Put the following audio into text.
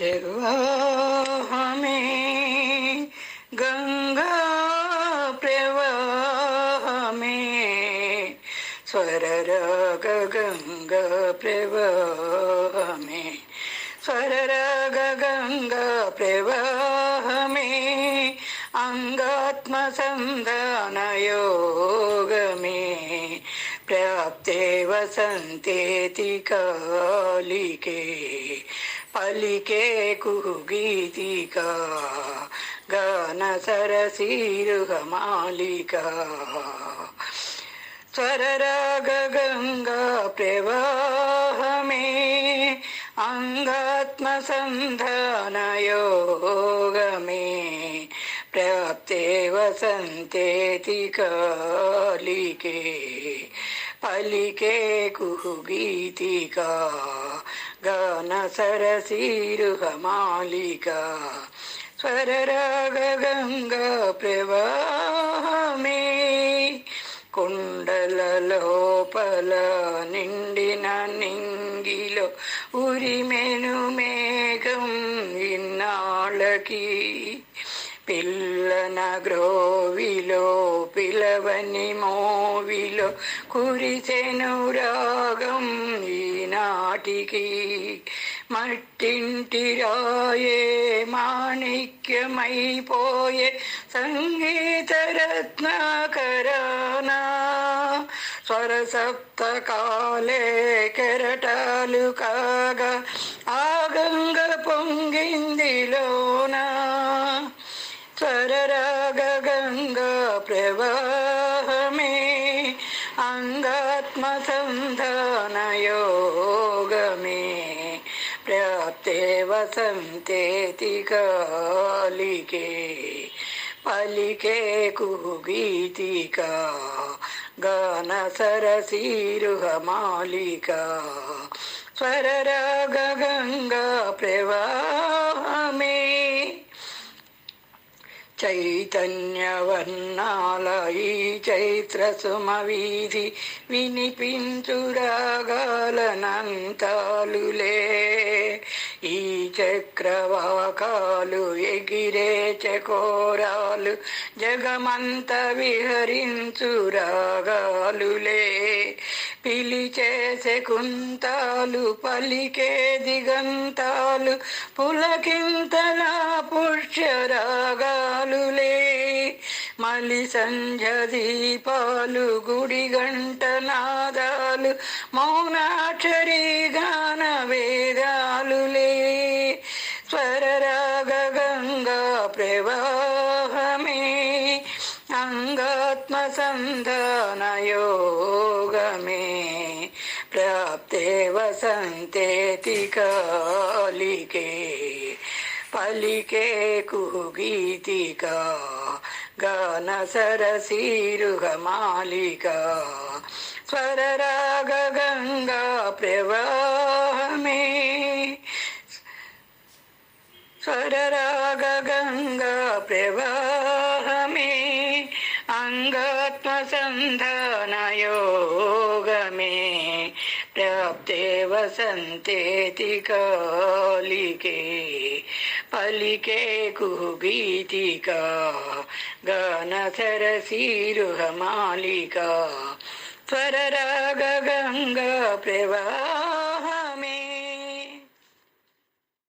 प्रवाह में गंगा प्रवाह में स्वर राग गंगा प्रवाह में स्वर राग गंगा प्रवाह में अंगात्म संधान योग में प्राप्ते वसंतेति कालिके पलिके कुहगीतिका गान सरसीरुहमालिका स्वर राग गंगा प्रवाह में अंगात्म संधान योग में प्राप्ते वसंतेति कालिके पलिके कुहगीतिका गान सरसीरुहमालिका स्वर राग गंगा प्रवाह में కుండల లోపల నిండిన నింగిలో ఉరిమెను మేఘం ఇన్నాళ్ళకి పిల్లన గ్రోవిలో పిలవని మోవిలో కురిసెను రాగం ఈనాటికి మట్టింటి రాయే మాణిక్యమైపోయే సంగీత రత్నాకరానా స్వర సప్తకాలే కెరటాలు కాగా ఆ గంగ పొంగిందిలోనా స్వర రాగ గంగా ప్రవాహ మే అంగాత్మ సంధాన యోగ మే प्राप्ते वसंतेति कालिके पलिके कुहगीतिका गान सरसीरुहमालिका स्वर राग गंगा प्रवाह में చైతన్యవర్ణాల ఈ చైత్ర సుమవీధి వినిపించు రాగాలనంతాలులే ఈ చక్రవాకాలు ఎగిరే చకోరాలు జగమంత విహరించు రాగాలులే పిలిచే శకుంతాలు పలికే దిగంతాలు పులకింతలా పుష్య రాగాలులే మలి సంధ్య దీపాలు గుడి గంట నాదాలు మౌనాక్షరి గాన వేదాలులే స్వర రాగ గంగా ప్రవాహమే अंगात्म संधान योग में प्राप्ते वसंतेति कालिके पलिके कुहगीतिका गान सरसीरुहमालिका स्वर राग गंगा प्रवाह में स्वर राग गंगा प्रवाह में अंगात्म संधान योग में प्राप्ते वसंतेति कालिके पलिके कुहगीतिका गान सरसीरुहमालिका स्वर राग गंगा प्रवाह